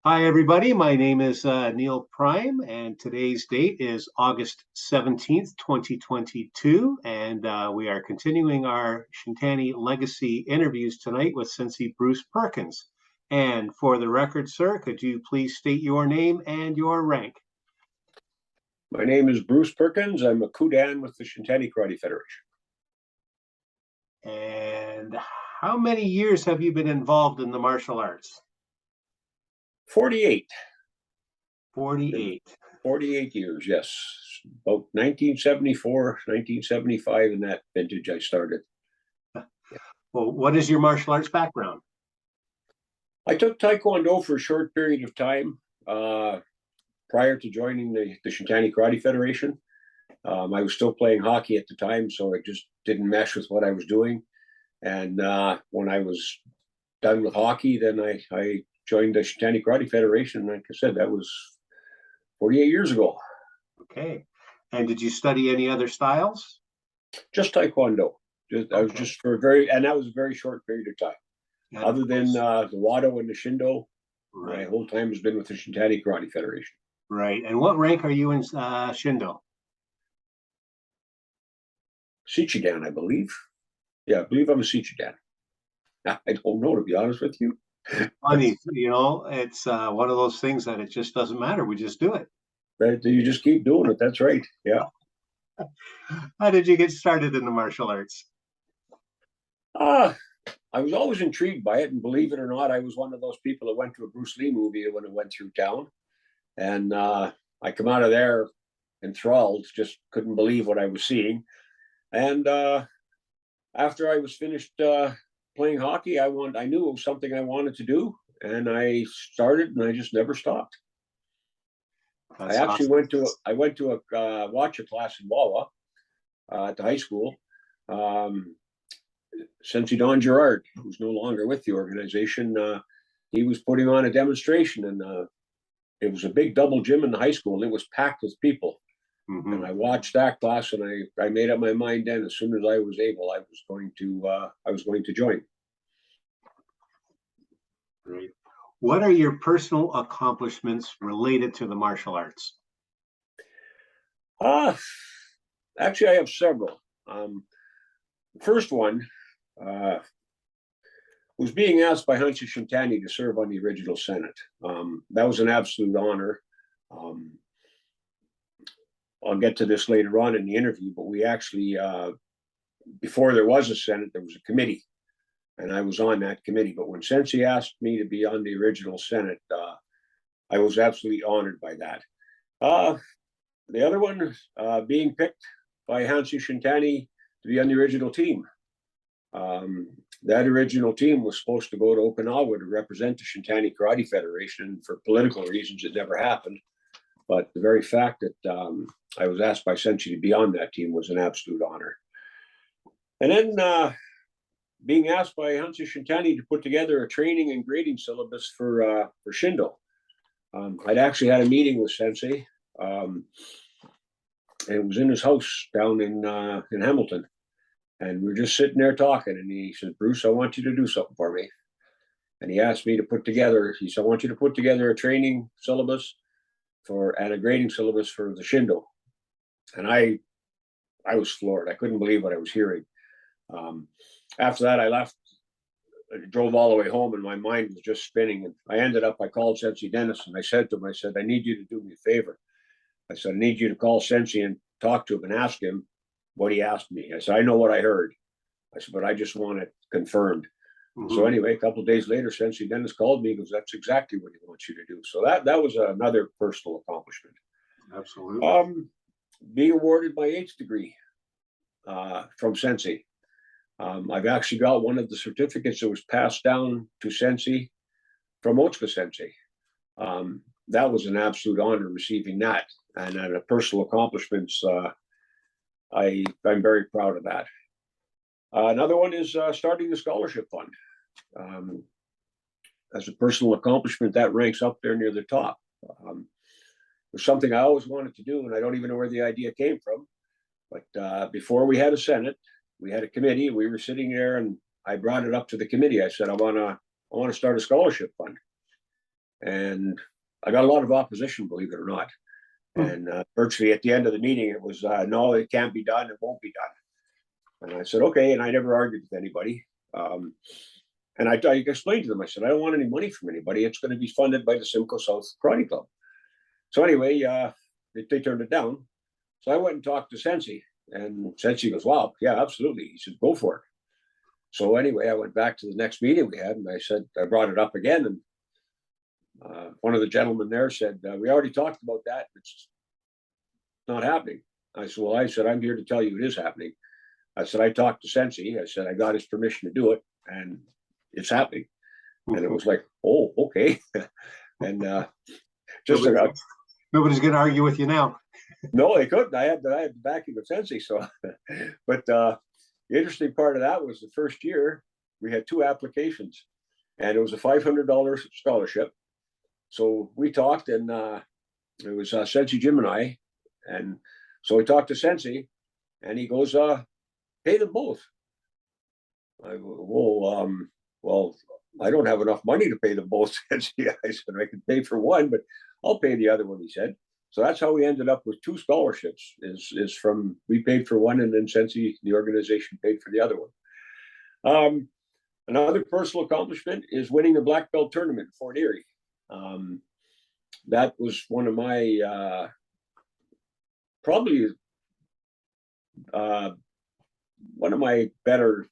Hi, everybody. My name is Neil Prime, and today's date is August 17th, 2022. And we are continuing our Shintani Legacy interviews tonight with Sensei Bruce Perkins. And for the record, sir, could you please state your name and your rank? My name is Bruce Perkins. I'm a Kudan with the Shintani Karate Federation. And how many years have you been involved in the martial arts? 48. 48. 48 years, yes. About 1974, 1975, in that vintage I started. Well, what is your martial arts background? I took Taekwondo for a short period of time prior to joining the Shintani Karate Federation. I was still playing hockey at the time, so it just didn't mesh with what I was doing. And when I was done with hockey, then I joined the Shintani Karate Federation. Like I said, that was 48 years ago. Okay. And did you study any other styles? Just Taekwondo. I was just for that was a very short period of time. And Other than the Wado and the Shindo, right. my whole time has been with the Shintani Karate Federation. Right. And what rank are you in Shindo? Shichidan, I believe. Yeah, I believe I'm a Shichidan. I don't know, to be honest with you. Funny, it's one of those things that it just doesn't matter. We just do it. But you just keep doing it. That's right. Yeah. How did you get started in the martial arts? I was always intrigued by it, and believe it or not, I was one of those people that went to a Bruce Lee movie when it went through town, and I come out of there enthralled, just couldn't believe what I was seeing. And after I was finished playing hockey, I knew it was something I wanted to do, and I started, and I just never stopped. That's I actually awesome. went to a watcher class in Wawa at the high school. Sensei Don Gerard, who's no longer with the organization, he was putting on a demonstration, and it was a big double gym in the high school, and it was packed with people. Mm-hmm. And I watched that class, and I made up my mind then, as soon as I was able, I was going to join. Great. What are your personal accomplishments related to the martial arts? Actually, I have several. The first one was being asked by Hanshi Shintani to serve on the original Senate. That was an absolute honor. I'll get to this later on in the interview, but we actually, before there was a Senate, there was a committee, and I was on that committee. But when Sensei asked me to be on the original Senate, I was absolutely honored by that. The other one, being picked by Hanshi Shintani to be on the original team. That original team was supposed to go to Okinawa to represent the Shintani Karate Federation. For political reasons, it never happened. But the very fact that I was asked by Sensei to be on that team was an absolute honor. And then being asked by Hanshi Shintani to put together a training and grading syllabus for Shindo. I'd actually had a meeting with Sensei. And it was in his house down in Hamilton. And we were just sitting there talking, and he said, "Bruce, I want you to do something for me." And he asked me to he said, "I want you to put together a training syllabus and a grading syllabus for the Shindo." And I was floored. I couldn't believe what I was hearing. After that, I left, I drove all the way home, and my mind was just spinning. And I called Sensei Dennis, and I said to him, "I need you to do me a favor." I said, "I need you to call Sensei and talk to him and ask him what he asked me." I said, "I know what I heard." I said, "But I just want it confirmed." Mm-hmm. So anyway, a couple of days later, Sensei Dennis called me and goes, "That's exactly what he wants you to do." So that was another personal accomplishment. Absolutely. Being awarded my 8th degree from Sensei. I've actually got one of the certificates that was passed down to Sensei from Otsuka Sensei. That was an absolute honor receiving that, and a personal accomplishments. I'm very proud of that. Another one is starting the scholarship fund. As a personal accomplishment, that ranks up there near the top. It was something I always wanted to do, and I don't even know where the idea came from. But before we had a Senate, we had a committee. We were sitting there, and I brought it up to the committee. I said, I want to start a scholarship fund. And I got a lot of opposition, believe it or not. And virtually at the end of the meeting, it was, no, it can't be done. It won't be done. And I said, okay. And I never argued with anybody. And I explained to them, I said, I don't want any money from anybody. It's going to be funded by the Simcoe South Karate Club. So anyway, they turned it down. So I went and talked to Sensei, and Sensei goes, wow, yeah, absolutely. He said, go for it. So anyway, I went back to the next meeting we had, and I said, I brought it up again. And one of the gentlemen there said, we already talked about that. It's not happening. I said, well, I'm here to tell you it is happening. I said, I talked to Sensei. I said, I got his permission to do it, and it's happening. And it was like, oh, okay. And just nobody's going to argue with you now. No, they couldn't. I had the backing of Sensei. So, but the interesting part of that was the first year we had 2 applications, and it was a $500 scholarship. So we talked, and it was Sensei Jim and I, and so we talked to Sensei, and he goes, pay them both. I go, well, I don't have enough money to pay them both. I said, I can pay for one, but I'll pay the other one, he said. So that's how we ended up with 2 scholarships, is from, we paid for one, and then Sensei, the organization, paid for the other one. Another personal accomplishment is winning the black belt tournament in Fort Erie. That was one of my, probably one of my better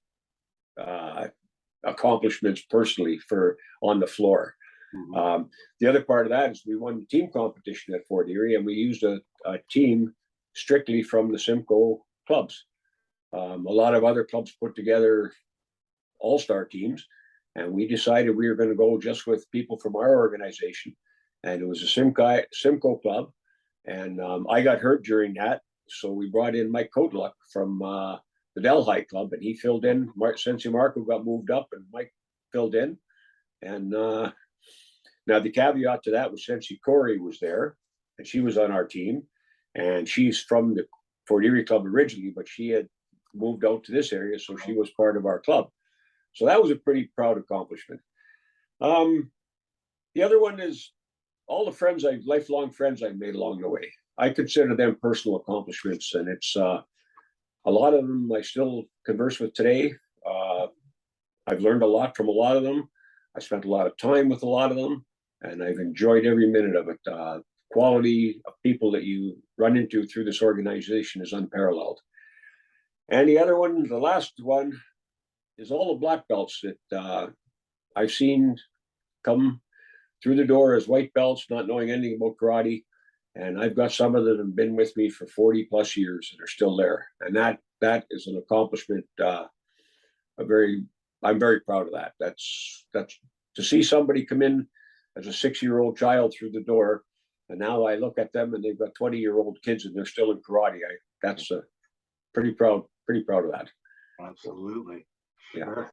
accomplishments personally for on the floor. The other part of that is we won the team competition at Fort Erie, and we used a team strictly from the Simcoe clubs. A lot of other clubs put together all-star teams, and we decided we were going to go just with people from our organization. And it was a Simcoe club, and I got hurt during that, so we brought in Mike Kotluck from the Delhi Club, and he filled in. Sensei Marco got moved up, and Mike filled in. And now the caveat to that was Sensei Corey was there, and she was on our team, and she's from the Fort Erie Club originally, but she had moved out to this area, so she was part of our club. So that was a pretty proud accomplishment. The other one is all the lifelong friends I've made along the way. I consider them personal accomplishments, and it's a lot of them I still converse with today. I've learned a lot from a lot of them. I spent a lot of time with a lot of them, and I've enjoyed every minute of it. Quality of people that you run into through this organization is unparalleled. And the other one, the last one, is all the black belts that I've seen come through the door as white belts, not knowing anything about karate. And I've got some of them that have been with me for 40 plus years and are still there. And that is an accomplishment. I'm very proud of that. That's to see somebody come in as a 6-year-old child through the door, and now I look at them and they've got 20-year-old kids and they're still in karate. That's pretty proud of that. Absolutely. Yeah. Sure.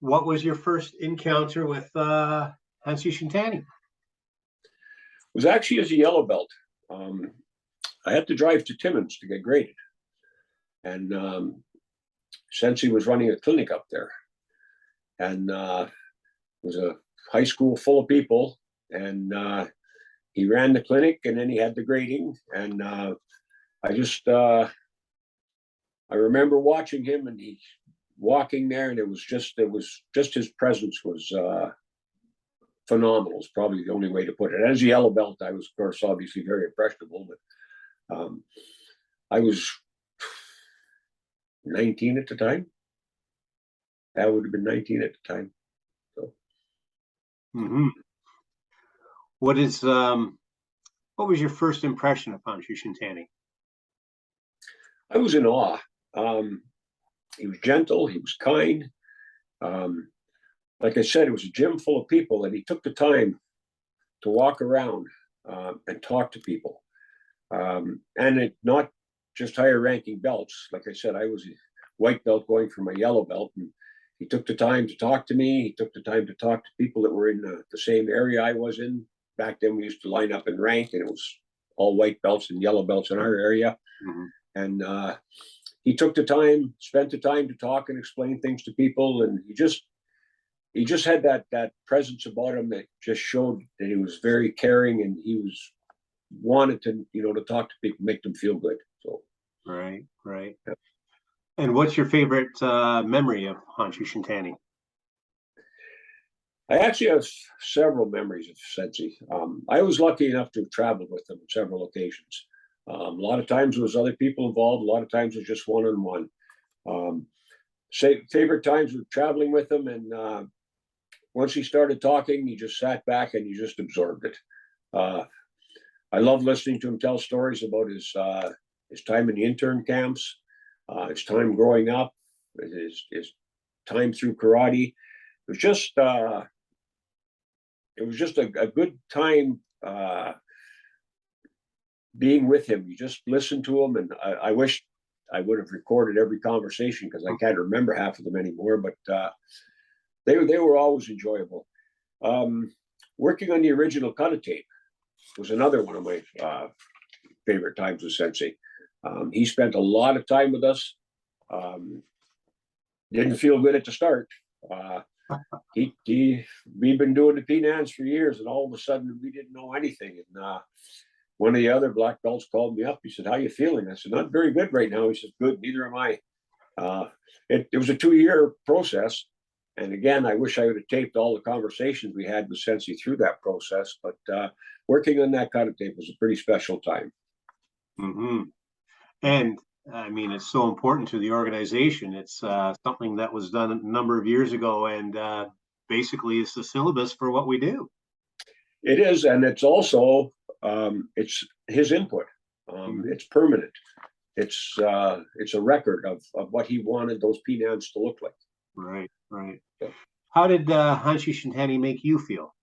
What was your first encounter with Sensei Shintani? It was actually as a yellow belt. I had to drive to Timmins to get graded, and Sensei was running a clinic up there, and it was a high school full of people, and he ran the clinic, and then he had the grading, and I remember watching him, and he walking there, and it was just his presence was phenomenal. Is probably the only way to put it. As a yellow belt, I was, of course, obviously very impressionable, but I was 19 at the time. That would have been 19 at the time. So, what was your first impression of Sensei Shintani? I was in awe. He was gentle. He was kind. Like I said, it was a gym full of people, and he took the time to walk around and talk to people. And it not just higher ranking belts. Like I said, I was a white belt going for my yellow belt, and he took the time to talk to me. He took the time to talk to people that were in the same area I was in. Back then, we used to line up and rank, and it was all white belts and yellow belts in our area. And he took the time, spent the time to talk and explain things to people, and he just had that presence about him that just showed that he was very caring, and he wanted to, to talk to people, make them feel good. So Right, right. yeah. And what's your favorite memory of Hanshi Shintani? I actually have several memories of Sensei. I was lucky enough to have traveled with him on several occasions. A lot of times it was other people involved. A lot of times it was just one-on-one. Favorite times were traveling with him, and once he started talking, you just sat back and you just absorbed it. I love listening to him tell stories about his time in the intern camps, his time growing up, his time through karate. It was just a good time being with him. You just listen to him, and I wish I would have recorded every conversation because I can't remember half of them anymore. But they were always enjoyable. Working on the original cut of tape was another one of my favorite times with Sensei. He spent a lot of time with us. Didn't feel good at the start. We've been doing the P-Nans for years, and all of a sudden we didn't know anything. And one of the other black belts called me up. He said, "How you feeling?" I said, "Not very good right now." He said, "Good, neither am I." It was a 2-year process. And again, I wish I would have taped all the conversations we had with Sensei through that process. But working on that kind of tape was a pretty special time. Mm-hmm. And I mean, it's so important to the organization. It's something that was done a number of years ago, and basically it's the syllabus for what we do. It is, and it's also it's his input. It's permanent. It's a record of what he wanted those P-Nans to look like. Right, right. How did Hanshi Shintani make you feel?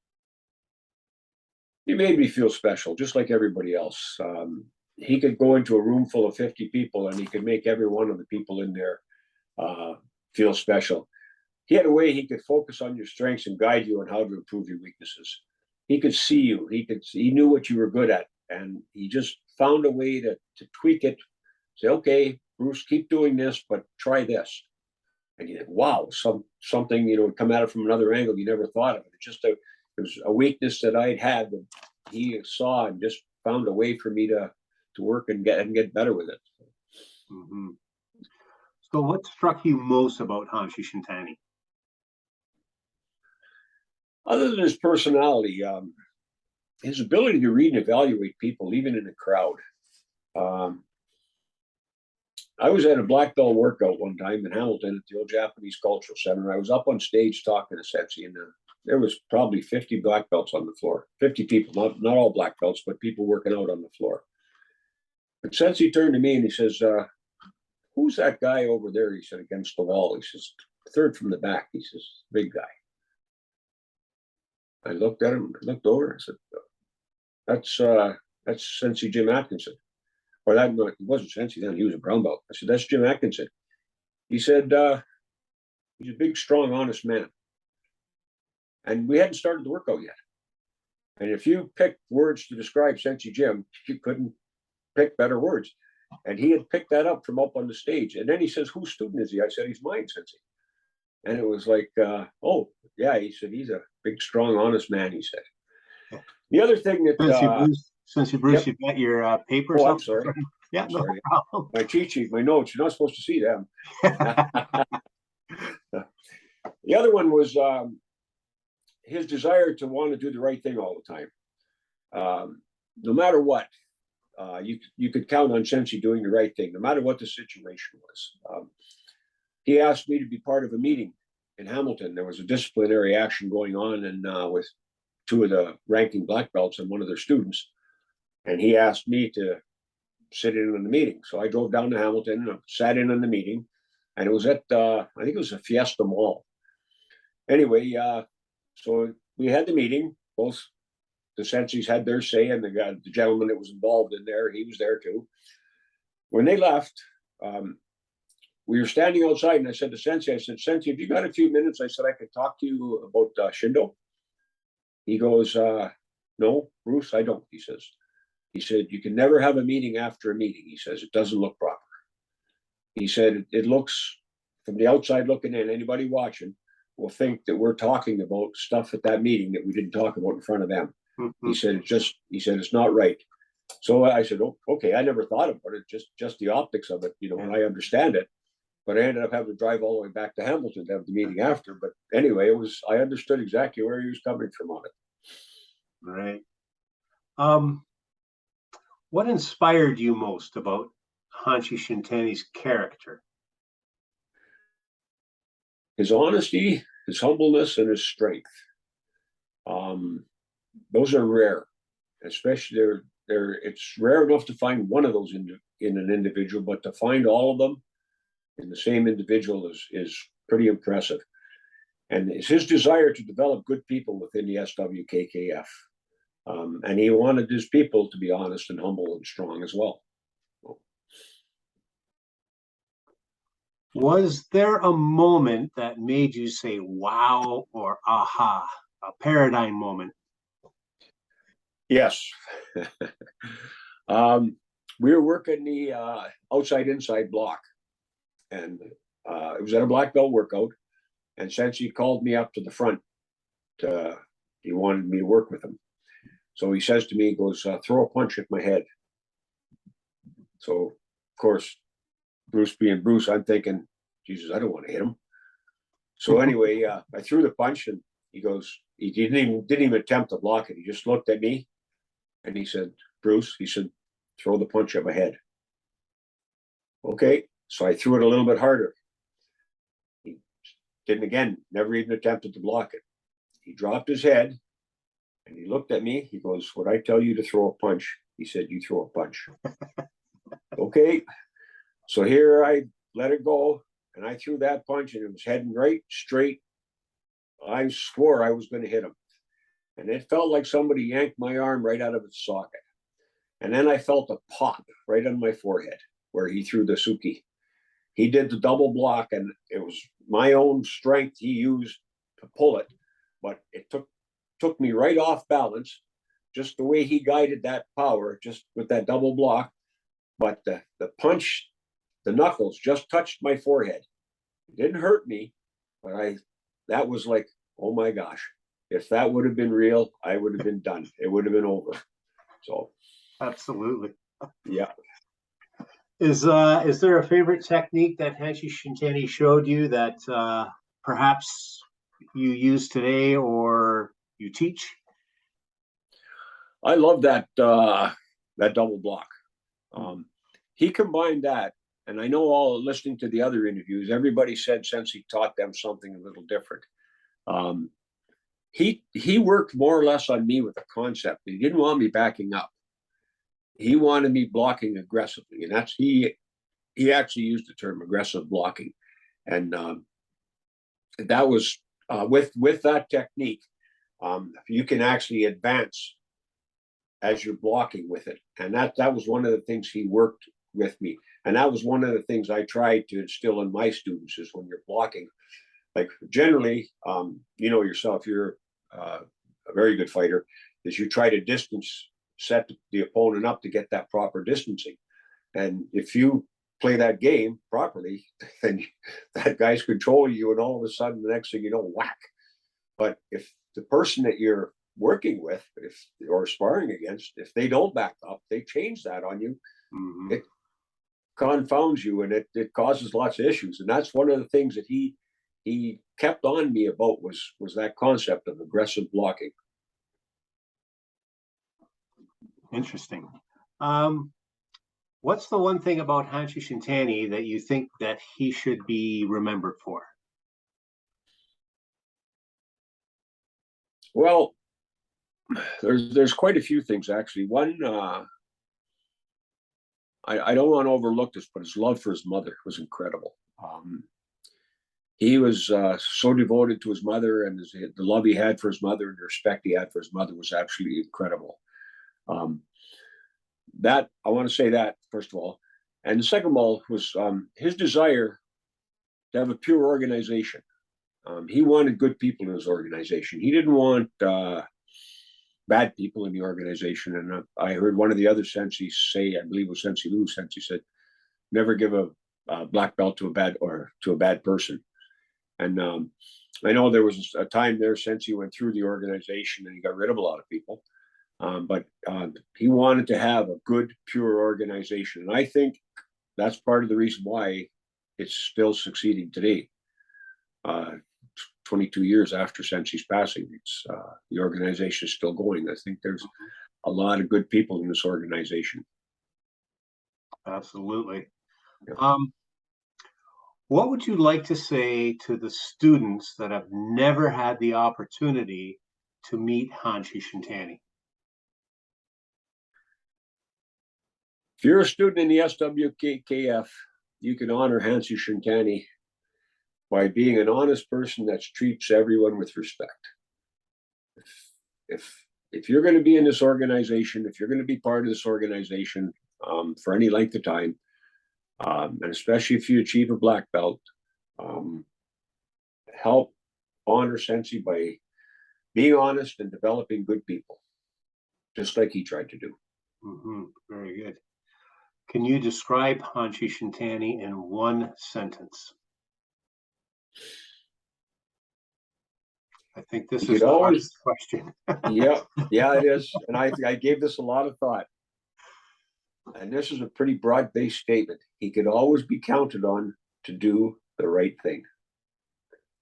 He made me feel special, just like everybody else. He could go into a room full of 50 people, and he could make every one of the people in there feel special. He had a way he could focus on your strengths and guide you on how to improve your weaknesses. He could see you. He knew what you were good at, and he just found a way to tweak it. Say, "Okay, Bruce, keep doing this, but try this." And you think, wow, something come at it from another angle you never thought of. It was a weakness that I'd had that he saw and just found a way for me to work and get better with it. Mm-hmm. So what struck you most about Hanshi Shintani? Other than his personality, his ability to read and evaluate people, even in a crowd. I was at a black belt workout one time in Hamilton at the old Japanese Cultural Center. I was up on stage talking to Sensei, and there was probably 50 black belts on the floor. 50 people, not all black belts, but people working out on the floor. And Sensei turned to me and he says, "Who's that guy over there?" He said, "Against the wall." He says, "Third from the back." He says, "Big guy." I looked at him, looked over. I said, "That's Sensei Jim Atkinson." Or that it wasn't Sensei then, he was a brown belt. I said, "That's Jim Atkinson." He said, "He's a big, strong, honest man." And we hadn't started the workout yet. And if you picked words to describe Sensei Jim, you couldn't pick better words. And he had picked that up from up on the stage. And then he says, "Whose student is he?" I said, "He's mine, Sensei." And it was like, "Oh, yeah." He said, "He's a big, strong, honest man," he said. The other thing that Sensei Bruce, yep. You've got your papers Oh, up. I'm sorry. Yeah, I'm no sorry. problem. My cheat sheet, my notes, you're not supposed to see them. The other one was his desire to want to do the right thing all the time. No matter what, you could count on Sensei doing the right thing, no matter what the situation was. He asked me to be part of a meeting in Hamilton. There was a disciplinary action going on, and with two of the ranking black belts and one of their students. And he asked me to sit in on the meeting. So I drove down to Hamilton and sat in on the meeting. And it was at, I think it was a Fiesta Mall. Anyway, so we had the meeting. Both the senseis had their say, and the gentleman that was involved in there, he was there too. When they left, we were standing outside, and I said to Sensei, I said, "Sensei, have you got a few minutes?" I said, "I could talk to you about Shindo." He goes, "No, Bruce, I don't," he says. He said, "You can never have a meeting after a meeting." He says, "It doesn't look proper." He said, it looks, from the outside looking in, anybody watching, will think that we're talking about stuff at that meeting that we didn't talk about in front of them. He said, it's not right. So I said, oh, okay, I never thought about it, just the optics of it, and I understand it. But I ended up having to drive all the way back to Hamilton to have the meeting after. But anyway, I understood exactly where he was coming from on it. Right. What inspired you most about Hanshi Shintani's character? His honesty, his humbleness, and his strength. Those are rare, especially it's rare enough to find one of those in an individual, but to find all of them in the same individual is pretty impressive. And it's his desire to develop good people within the SWKKF. And he wanted his people to be honest and humble and strong as well. Was there a moment that made you say, wow, or aha, a paradigm moment? Yes. We were working the outside-inside block. And it was at a black belt workout. And Sensei called me up to the front. He wanted me to work with him. So he says to me, he goes, throw a punch at my head. So, of course, Bruce being Bruce, I'm thinking, Jesus, I don't want to hit him. So anyway, I threw the punch, and he goes, he didn't even attempt to block it. He just looked at me, and he said, Bruce, he said, throw the punch at my head. Okay, so I threw it a little bit harder. He didn't again, never even attempted to block it. He dropped his head, and he looked at me. He goes, would I tell you to throw a punch? He said, you throw a punch. Okay, so here I let it go, and I threw that punch, and it was heading right straight. I swore I was going to hit him. And it felt like somebody yanked my arm right out of its socket. And then I felt a pop right on my forehead where he threw the Suki. He did the double block, and it was my own strength he used to pull it, but it took me right off balance, just the way he guided that power, just with that double block. But the punch, the knuckles just touched my forehead. It didn't hurt me, but that was like, oh my gosh, if that would have been real, I would have been done. It would have been over. So absolutely. Yeah. Is there a favorite technique that Hanshi Shintani showed you that perhaps you use today or you teach? I love that double block. He combined that, and I know all listening to the other interviews, everybody said Sensei taught them something a little different. He worked more or less on me with a concept. He didn't want me backing up. He wanted me blocking aggressively, and that's he actually used the term aggressive blocking, and that was with that technique, you can actually advance as you're blocking with it, and that was one of the things he worked with me, and that was one of the things I tried to instill in my students is when you're blocking, like generally, yourself, you're a very good fighter, is you try to distance set the opponent up to get that proper distancing. And if you play that game properly, then that guy's controlling you, and all of a sudden, the next thing you know, whack. But if the person that you're working with, or sparring against, if they don't back up, they change that on you. Mm-hmm. It confounds you, and it causes lots of issues. And that's one of the things that he kept on me about was that concept of aggressive blocking. Interesting. What's the one thing about Hanshi Shintani that you think that he should be remembered for? Well, there's quite a few things actually. One, I don't want to overlook this, but his love for his mother was incredible. He was so devoted to his mother, and the love he had for his mother and the respect he had for his mother was absolutely incredible. That I want to say that first of all, and the second of all was his desire to have a pure organization. He wanted good people in his organization. He didn't want bad people in the organization. And I heard one of the other senseis say, I believe it was Sensei Lou, Sensei said, "Never give a black belt to a bad person." And I know there was a time there since he went through the organization and he got rid of a lot of people. But he wanted to have a good, pure organization. And I think that's part of the reason why it's still succeeding today. 22 years after Sensei's passing, it's the organization is still going. I think there's a lot of good people in this organization. Absolutely. Yeah. What would you like to say to the students that have never had the opportunity to meet Hanshi Shintani? If you're a student in the SWKF, you can honor Hanshi Shintani by being an honest person that treats everyone with respect. If you're going to be in this organization, if you're going to be part of this organization for any length of time, and especially if you achieve a black belt, help honor Sensei by being honest and developing good people, just like he tried to do. Mm-hmm. Very good. Can you describe Hanshi Shintani in one sentence? I think this is the hardest question. yeah, it is. And I gave this a lot of thought. And this is a pretty broad-based statement. He could always be counted on to do the right thing.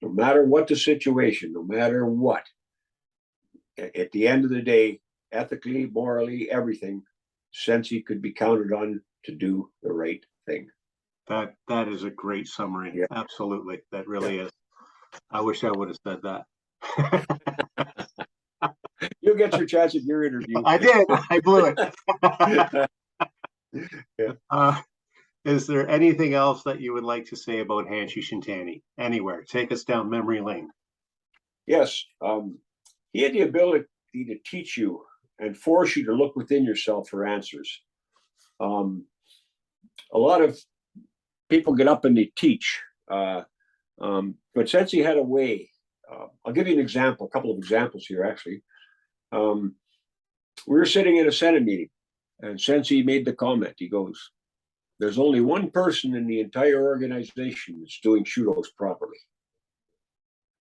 No matter what the situation, no matter what, at the end of the day, ethically, morally, everything, Sensei could be counted on to do the right thing. That is a great summary. Yeah. Absolutely. That really is. I wish I would have said that. You'll get your chance at your interview. I did. I blew it. Yeah. Is there anything else that you would like to say about Hanshi Shintani? Anywhere. Take us down memory lane. Yes. He had the ability to teach you and force you to look within yourself for answers. A lot of people get up and they teach. But Sensei had a way. I'll give you an example, a couple of examples here, actually. We were sitting in a Senate meeting, and Sensei made the comment. He goes, "There's only one person in the entire organization that's doing shudos properly."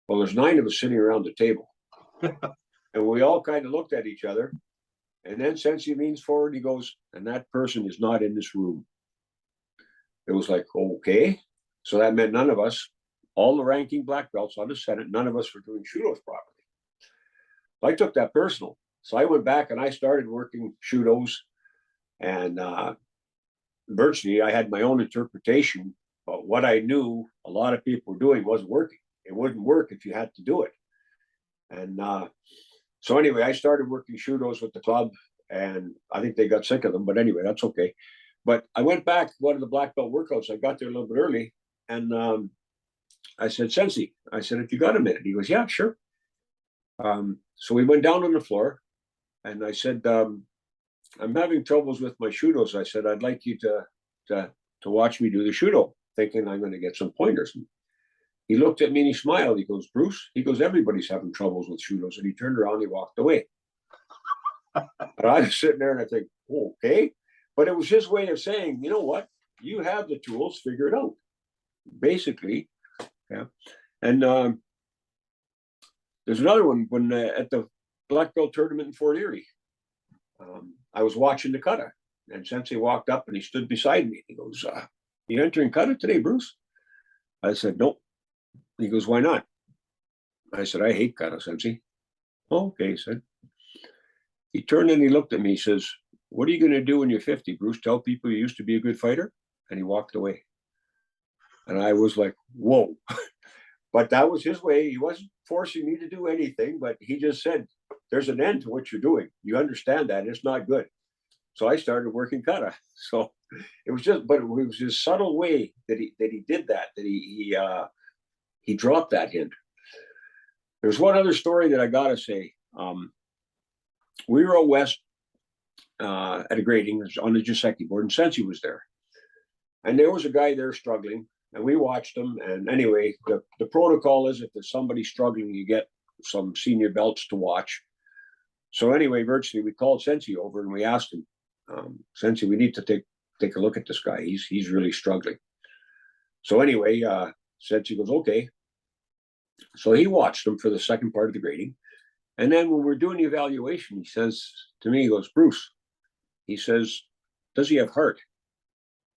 Well, there's 9 of us sitting around the table. And we all kind of looked at each other. And then Sensei leans forward, he goes, "And that person is not in this room." It was like, okay. So that meant none of us, all the ranking black belts on the Senate, none of us were doing shudos properly. So I took that personal. So I went back and I started working shudos. And virtually I had my own interpretation, but what I knew a lot of people were doing wasn't working. It wouldn't work if you had to do it. And so anyway, I started working shudos with the club, and I think they got sick of them, but anyway, that's okay. But I went back to one of the black belt workouts. I got there a little bit early, and I said, "Sensei," I said, "if you got a minute." He goes, "Yeah, sure." So we went down on the floor, and I said, "I'm having troubles with my shudos." I said, "I'd like you to watch me do the shudo," thinking I'm going to get some pointers. And he looked at me and he smiled. He goes, "Bruce," he goes, "everybody's having troubles with shudos." And he turned around and he walked away. And I was sitting there and I think, oh, okay. But it was his way of saying, you know what? You have the tools, figure it out. Basically, yeah. And there's another one when at the black belt tournament in Fort Erie. I was watching the kata, and Sensei walked up and he stood beside me. He goes, "You entering kata today, Bruce?" I said, "Nope." He goes, "Why not?" I said, "I hate kata, Sensei." "Oh, okay," he said. He turned and he looked at me. He says, "What are you going to do when you're 50, Bruce? Tell people you used to be a good fighter?" And he walked away. And I was like, whoa. But that was his way. He wasn't forcing me to do anything, but he just said, "There's an end to what you're doing. You understand that. It's not good." So I started working kata. So it was just, but it was his subtle way that he did that he dropped that hint. There's one other story that I gotta say. We were out west at a grading on the Joseki board, and Sensei was there. And there was a guy there struggling, and we watched him. And anyway, the protocol is if there's somebody struggling, you get some senior belts to watch. So anyway, virtually we called Sensei over and we asked him, "Sensei, we need to take a look at this guy. He's really struggling." So anyway, Sensei goes, "Okay." So he watched them for the second part of the grading. And then when we're doing the evaluation, he says to me, he goes, Bruce, he says, does he have heart?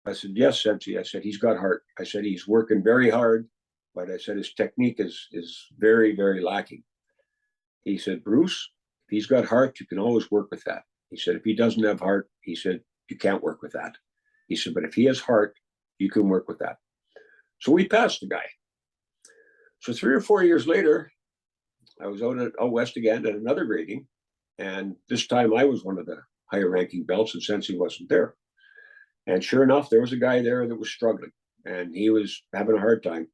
I said, yes, Sensei. I said, he's got heart. I said, he's working very hard, but I said, his technique is very, very lacking. He said, Bruce, if he's got heart, you can always work with that. He said, if he doesn't have heart, he said, you can't work with that. He said, but if he has heart, you can work with that. So we passed the guy. So 3 or 4 years later, I was out west again at another grading. And this time I was one of the higher ranking belts and Sensei wasn't there. And sure enough, there was a guy there that was struggling and he was having a hard time.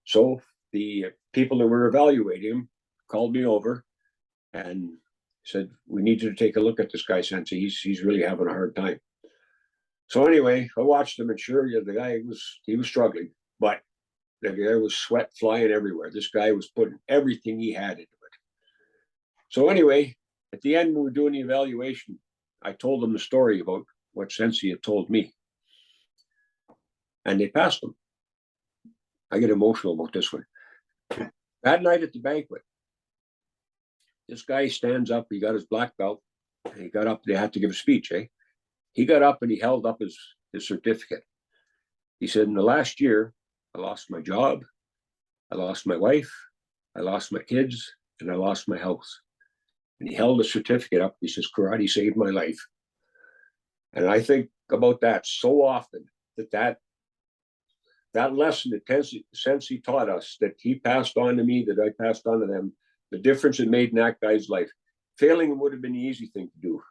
So the people that were evaluating him called me over and said, we need you to take a look at this guy, Sensei. He's really having a hard time. So anyway, I watched him and sure, yeah, the guy was struggling, but there was sweat flying everywhere. This guy was putting everything he had into it. So anyway, at the end, when we were doing the evaluation, I told them the story about what Sensei had told me. And they passed him. I get emotional about this one. That night at the banquet, this guy stands up, he got his black belt, and he got up, they had to give a speech, eh? He got up and he held up his certificate. He said, in the last year, I lost my job, I lost my wife, I lost my kids, and I lost my house. And he held a certificate up. He says, karate saved my life. And I think about that so often, that lesson that Sensei taught us, that he passed on to me, that I passed on to them, the difference it made in that guy's life. Failing would have been the easy thing to do.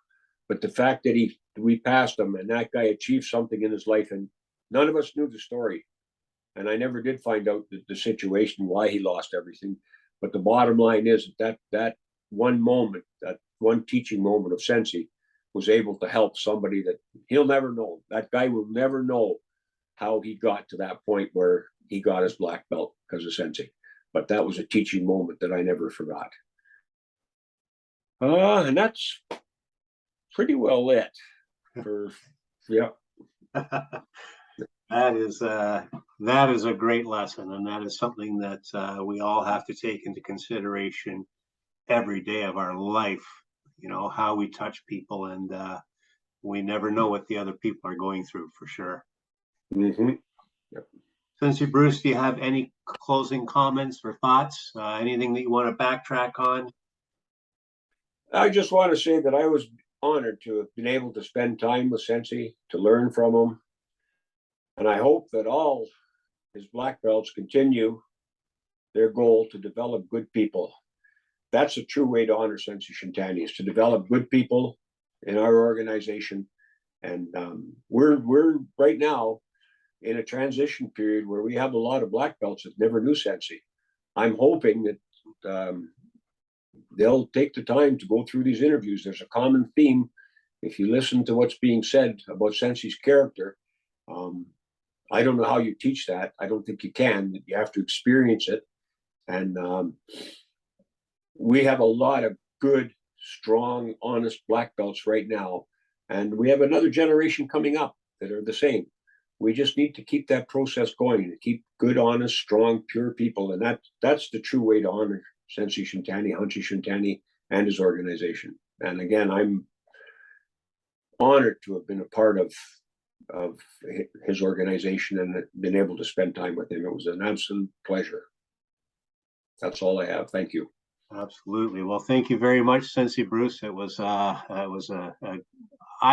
But the fact that we passed him and that guy achieved something in his life, and none of us knew the story. And I never did find out the situation, why he lost everything. But the bottom line is that one moment, that one teaching moment of Sensei was able to help somebody that he'll never know. That guy will never know how he got to that point where he got his black belt because of Sensei. But that was a teaching moment that I never forgot. And that's pretty well it for, yeah. That is a great lesson, and that is something that we all have to take into consideration every day of our life. You know, how we touch people, and we never know what the other people are going through, for sure. Mm-hmm. Yep. Sensei Bruce, do you have any closing comments or thoughts? Anything that you want to backtrack on? I just want to say that I was honored to have been able to spend time with Sensei, to learn from him. And I hope that all his black belts continue their goal to develop good people. That's a true way to honor Sensei Shintani, is to develop good people in our organization. And we're right now in a transition period where we have a lot of black belts that never knew Sensei. I'm hoping that they'll take the time to go through these interviews. There's a common theme. If you listen to what's being said about Sensei's character, I don't know how you teach that. I don't think you can. You have to experience it. And we have a lot of good, strong, honest black belts right now. And we have another generation coming up that are the same. We just need to keep that process going and keep good, honest, strong, pure people. And that's the true way to honor Sensei Shintani, Hanshi Shintani, and his organization. And again, I'm honored to have been a part of his organization and been able to spend time with him. It was an absolute pleasure. That's all I have. Thank you. Absolutely. Well, thank you very much, Sensei Bruce. It was I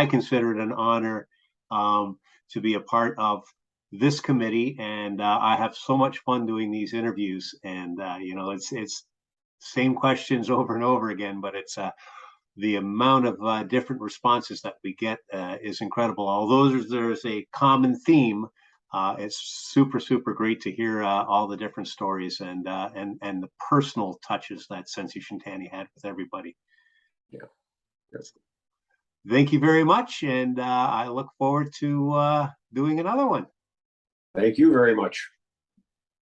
consider it an honor to be a part of this committee, and I have so much fun doing these interviews. And you know, it's same questions over and over again, but it's the amount of different responses that we get is incredible. Although there's a common theme, it's super great to hear all the different stories and the personal touches that Sensei Shintani had with everybody. Yeah. Yes. Thank you very much, and I look forward to doing another one. Thank you very much.